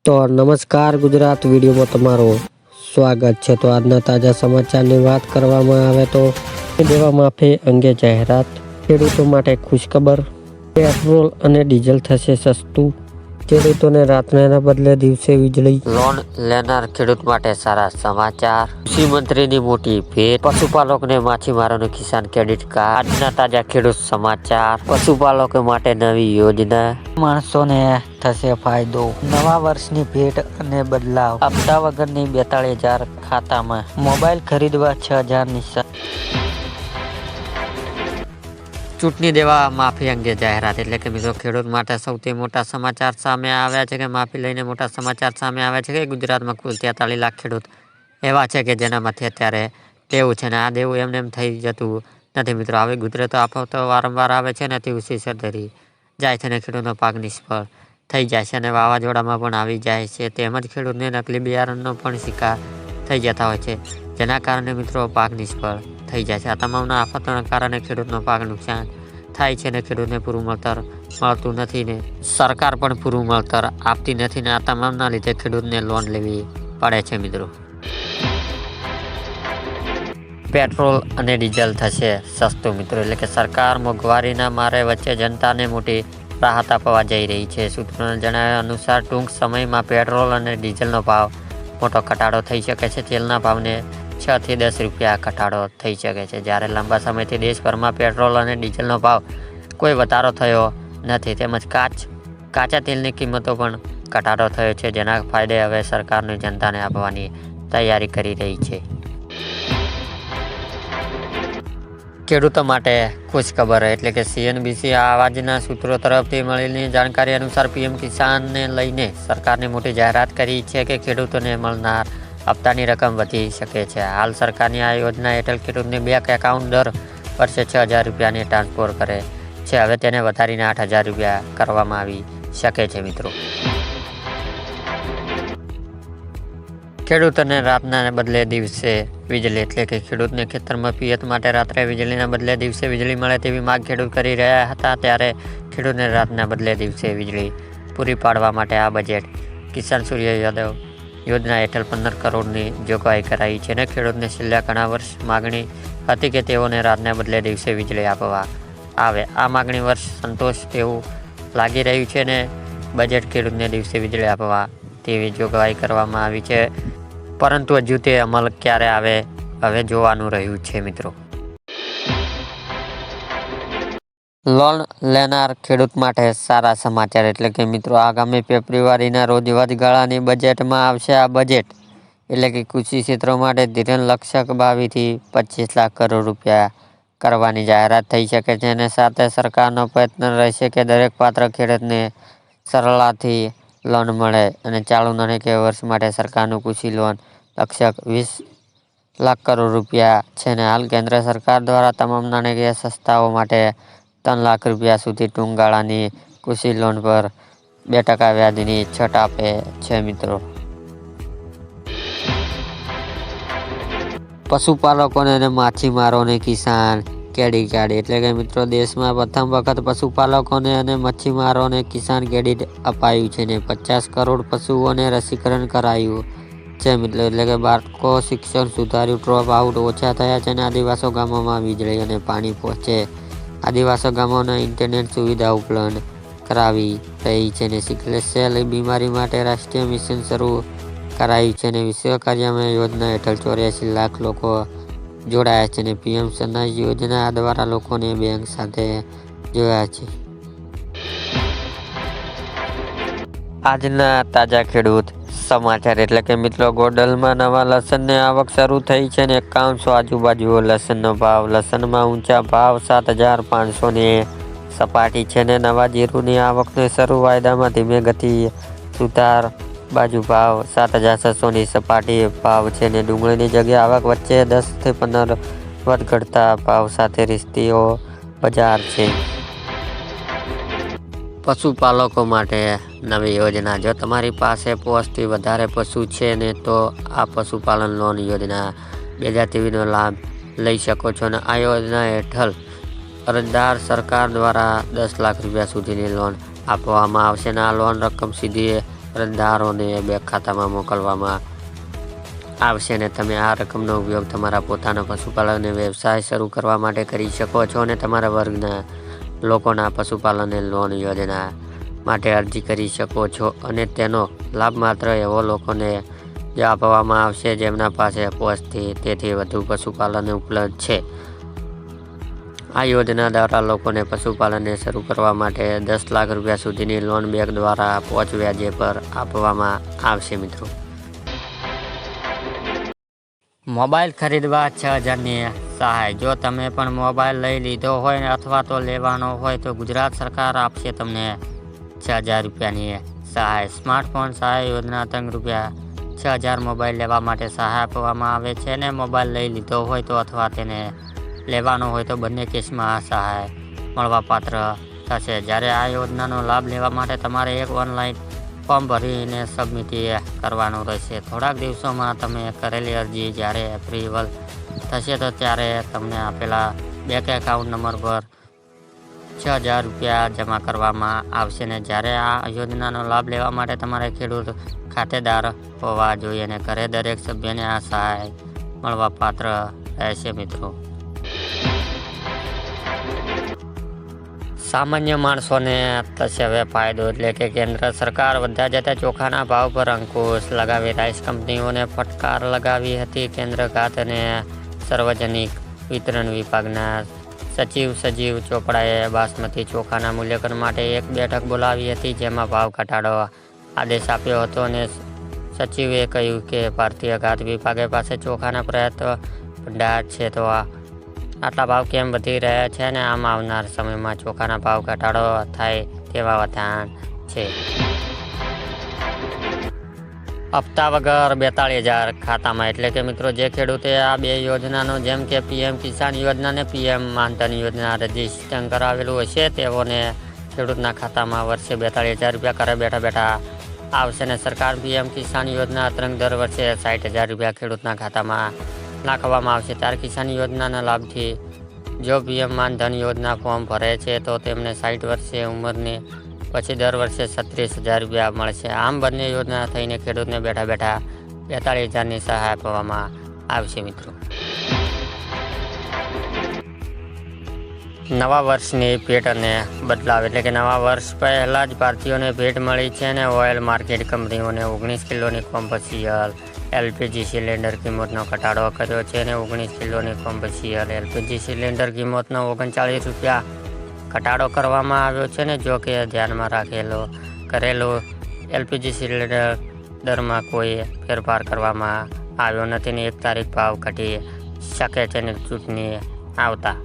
તો નમસ્કાર ગુજરાત વિડીયોમાં તમારું સ્વાગત છે। તો આજના તાજા સમાચારની વાત કરવામાં આવે તો દેવા માફી અંગે જાહેરાત, ખેડૂતો માટે ખુશખબર, પેટ્રોલ અને ડીઝલ થશે સસ્તું, ખેડૂતોને રાત્રના બદલે દિવસે વીજળી, લોન લેનાર ખેડૂત માટે સારા સમાચાર, કૃષિ મંત્રીની મોટી ભેટ, પશુપાલકોને માછીમારોને કિસાન ક્રેડિટ કાર્ડ, આજના તાજા ખેડૂત સમાચાર, પશુપાલકો માટે નવી યોજના, માણસોને થશે ફાયદો, નવા વર્ષની ભેટ અને બદલાવ, હપ્તા વગરની 42,000 ખાતામાં, મોબાઈલ ખરીદવા 6,000 ચૂંટણી દેવા માફી અંગે જાહેરાત। એટલે કે મિત્રો, ખેડૂત માટે સૌથી મોટા સમાચાર સામે આવ્યા છે કે માફી લઈને મોટા સમાચાર સામે આવ્યા છે કે ગુજરાતમાં કુલ 43 લાખ ખેડૂત એવા છે કે જેનામાંથી અત્યારે દેવું છે ને આ દેવું એમને એમ થઈ જતું નથી મિત્રો। આવી ગુજરાત આફતો વારંવાર આવે છે ને તે ઉસી સરધરી જાય છે ને ખેડૂતનો પાક નિષ્ફળ થઈ જાય છે અને વાવાઝોડામાં પણ આવી જાય છે, તેમજ ખેડૂતને નકલી બિયારણનો પણ શિકાર થઈ જતા હોય છે, જેના કારણે મિત્રો પાક નિષ્ફળ થઈ જાય છે। આ તમામના આફતોના કારણે ખેડૂતનો પાક નુકસાન થાય છે ને ખેડૂતને પૂરું વળતર મળતું નથી ને સરકાર પણ પૂરું વળતર આપતી નથી ને આ તમામના લીધે ખેડૂતને લોન લેવી પડે છે મિત્રો। પેટ્રોલ અને ડીઝલ થશે સસ્તું મિત્રો, એટલે કે સરકાર મોંઘવારીના મારે વચ્ચે જનતાને મોટી રાહત આપવા જઈ રહી છે। સૂત્રોના જણાવ્યા અનુસાર ટૂંક સમયમાં પેટ્રોલ અને ડીઝલનો ભાવ મોટો ઘટાડો થઈ શકે છે। તેલના ભાવને 6 થી 10 રૂપિયા ઘટાડો થઈ શકે છે, જ્યારે લાંબા સમયથી દેશભરમાં પેટ્રોલ અને ડીઝલનો ભાવ કોઈ વધારો થયો નથી, તેમજ કાચા તેલની કિંમતો પણ ઘટાડો થયો છે, જેના ફાયદે હવે સરકારની જનતાને આપવાની તૈયારી કરી રહી છે। ખેડૂતો માટે ખુશખબર, એટલે કે CNBC આવાજના સૂત્રો તરફથી મળેલી જાણકારી અનુસાર પીએમ કિસાનને લઈને સરકારની મોટી જાહેરાત કરી છે કે ખેડૂતોને મળનાર હપ્તાની રકમ વધી શકે છે। હાલ સરકારની આ યોજના હેઠળ ખેડૂતને બેંક એકાઉન્ટ દર વર્ષે 6,000 રૂપિયાની ટ્રાન્સફર કરે છે, હવે તેને વધારીને 8,000 રૂપિયા કરવામાં આવી શકે છે મિત્રો। ખેડૂતોને રાતના બદલે દિવસે વીજળી, એટલે કે ખેડૂતને ખેતરમાં પિયત માટે રાત્રે વીજળીના બદલે દિવસે વીજળી મળે તેવી માંગ ખેડૂત કરી રહ્યા હતા, ત્યારે ખેડૂતને રાતના બદલે દિવસે વીજળી પૂરી પાડવા માટે આ બજેટ કિસાન સૂર્ય યોજના હેઠળ 15 કરોડની જોગવાઈ કરાઈ છે અને ખેડૂતને છેલ્લા ઘણા વર્ષ માગણી હતી કે તેઓને રાતના બદલે દિવસે વીજળી આપવા આવે। આ માગણી વર્ષ સંતોષ તેવું લાગી રહ્યું છે અને બજેટ ખેડૂતને દિવસે વીજળી આપવા તેવી જોગવાઈ કરવામાં આવી છે, પરંતુ હજુ તે અમલ ક્યારે આવે હવે જોવાનું રહ્યું છે મિત્રો। લોન લેનાર ખેડૂત માટે સારા સમાચાર, એટલે કે મિત્રો આગામી ફેબ્રુઆરીના રોજ વચગાળાની બજેટમાં આવશે આ બજેટ, એટલે કે કૃષિ ક્ષેત્ર માટે ધિરાણ લક્ષ્યક 22 થી 25 લાખ કરોડ રૂપિયા કરવાની જાહેરાત થઈ શકે છે અને સાથે સરકારનો પ્રયત્ન રહેશે કે દરેક પાત્ર ખેડૂતને સરળતાથી લોન મળે અને ચાલુ નાણાકીય વર્ષ માટે સરકારનું કૃષિ લોન લક્ષ્યક 20 લાખ કરોડ રૂપિયા છે અને હાલ કેન્દ્ર સરકાર દ્વારા તમામ નાણાકીય સંસ્થાઓ માટે 3 લાખ રૂપિયા સુધી ટૂંક ગાળાની કૃષિ લોન પર 2% વ્યાજની છૂટ આપે છે મિત્રો। પશુપાલકોને અને માછીમારોને કિસાન ક્રેડિટ કાર્ડ, એટલે કે મિત્રો દેશમાં પ્રથમ વખત પશુપાલકોને અને મચ્છીમારોને કિસાન ક્રેડિટ અપાયું છે ને 50 કરોડ પશુઓને રસીકરણ કરાયું છે મિત્રો, એટલે કે બાળકો શિક્ષણ સુધાર્યું, ડ્રોપ આઉટ ઓછા થયા છે અને આદિવાસી ગામોમાં વીજળી અને પાણી પહોંચે, આદિવાસી ગામોને ઇન્ટરનેટ સુવિધા ઉપલબ્ધ કરાવી રહી છે અને સિકલ સેલ બીમારી માટે રાષ્ટ્રીય મિશન શરૂ કરાયું છે અને વિશ્વકર્મા યોજના હેઠળ 84 લાખ લોકો જોડાયા છે અને પીએમ સહાય યોજના દ્વારા લોકોને બેંક સાથે જોડ્યા છે। આજના તાજા ખેડૂત સમાચાર, એટલે કે મિત્રો ગોંડલમાં નવા લસણની આવક શરૂ થઈ છે અને 5100 આજુબાજુ લસણનો ભાવ, લસણમાં ઊંચા ભાવ 7,500ની સપાટી છે અને નવા જીરુની આવકને શરૂ વાયદામાં ધીમે ગતિ સુધાર બાજુ ભાવ 7,600ની સપાટી ભાવ છે અને ડુંગળીની જગ્યાએ આવક વચ્ચે 10 થી 15 વધઘટતા ભાવ સાથે રીસ્તીઓ બજાર છે। પશુપાલકો માટે નવી યોજના, જો તમારી પાસે 5 થી વધારે પશુ છે ને તો આ પશુપાલન લોન યોજના 2023નો લાભ લઈ શકો છો અને આ યોજના હેઠળ અરજદાર સરકાર દ્વારા 10 લાખ રૂપિયા સુધીની લોન આપવામાં આવશે અને આ લોન રકમ સીધી અરજદારોને બેંક ખાતામાં મોકલવામાં આવશે અને તમે આ રકમનો ઉપયોગ તમારા પોતાના પશુપાલન વ્યવસાય શરૂ કરવા માટે કરી શકો છો અને તમારા વર્ગના લોકોના પશુપાલન લોન યોજના માટે અરજી કરી શકો છો અને તેનો લાભ માત્ર એવો લોકોને જ આપવામાં આવશે જેમના પાસે 5 થી તેથી વધુ પશુપાલન ઉપલબ્ધ છે. આ યોજના દ્વારા લોકોને પશુપાલનને શરૂ કરવા માટે 10 લાખ રૂપિયા સુધીની લોન બેંક દ્વારા 5 વ્યાજે પર આપવામાં આવશે. મિત્રો, મોબાઈલ ખરીદવા 6,000ની સહાય. જો તમે પણ મોબાઈલ લઈ લીધો હોય અથવા તો લેવાનો હોય તો ગુજરાત સરકાર આપશે તમને 6,000 રૂપિયાની સહાય. સ્માર્ટફોન સહાય યોજના અંતર્ગત રૂપિયા 6,000 મોબાઈલ લેવા માટે સહાય આપવામાં આવે છે અને મોબાઈલ લઈ લીધો હોય તો અથવા તેને લેવાનો હોય તો બંને કેસમાં સહાય મળવાપાત્ર થશે. જ્યારે આ યોજનાનો લાભ લેવા માટે તમારે એક ઓનલાઈન ફોર્મ ભરીને સબમિટ કરવાનું રહેશે. થોડાક દિવસોમાં તમે કરેલી અરજી જ્યારે એપ્રુવલ થશે તો ત્યારે તમને આપેલા બેંક એકાઉન્ટ નંબર પર 6,000 રૂપિયા જમા કરવામાં આવશે ને જ્યારે આ યોજનાનો લાભ લેવા માટે તમારે ખેડૂત ખાતેદાર હોવા જોઈએ અને ઘરે દરેક સભ્યને આ સહાય મળવાપાત્ર રહેશે. મિત્રો, સામાન્ય માણસોને થશે હવે ફાયદો, એટલે કે કેન્દ્ર સરકાર વધતા જતા ચોખાના ભાવ પર અંકુશ લગાવી રાઈસ કંપનીઓને ફટકાર લગાવી હતી. કેન્દ્ર ખાત અને સાર્વજનિક વિતરણ વિભાગના સચિવ સંજીવ ચોપડાએ બાસમતી ચોખાના મૂલ્યાંકન માટે એક બેઠક બોલાવી હતી જેમાં ભાવ ઘટાડો આદેશ આપ્યો હતો અને સચિવે કહ્યું કે ભારતીય ખાદ્ય વિભાગ પાસે ચોખાના પર્યાપ્ત ભંડાર છે તો આટલા ભાવ કેમ વધી રહ્યા છે અને આમ આવનાર સમયમાં ચોખાના ભાવ ઘટાડો થાય તેવા વધાણ છે. હપ્તા વગર 42,000 ખાતામાં, એટલે કે મિત્રો જે ખેડૂતે આ બે યોજનાનો જેમ કે PM કિસાન યોજના અને PM માનધન યોજના રજીસ્ટ્રેશન કરાવેલું હશે તેઓને ખેડૂતના ખાતામાં વર્ષે 42,000 રૂપિયા ઘરે બેઠા આવશે અને સરકાર PM કિસાન યોજના અંતર્ગત દર વર્ષે 60,000 રૂપિયા ખેડૂતના ખાતામાં નાખવામાં આવશે. ત્યારે કિસાન યોજનાના લાભથી જો PM માનધન યોજના ફોર્મ ભરે છે તો તેમને 60 વર્ષે ઉંમરને પછી દર વર્ષે 36,000 રૂપિયા મળશે. આમ બંને યોજના થઈને ખેડૂતને બેઠા 42,000ની સહાય આપવામાં આવશે. મિત્રો, નવા વર્ષની ભેટ અને બદલાવ, એટલે કે નવા વર્ષ પહેલાં જ ભારતીયોને ભેટ મળી છે અને ઓઇલ માર્કેટ કંપનીઓને 19 કિલોની કોમર્શિયલ LPG સિલિન્ડર કિંમતનો ઘટાડો કર્યો છે અને 19 કિલોની કોમર્શિયલ LPG સિલિન્ડર કિંમતનો 39 રૂપિયા ઘટાડો કરવામાં આવ્યો છે ને જો કે ધ્યાનમાં કરેલું LPG સિલિન્ડર દરમાં કોઈ ફેરફાર કરવામાં આવ્યો નથી ને 1 તારીખ ભાવ ઘટી શકે છે અને ચૂંટણી આવતા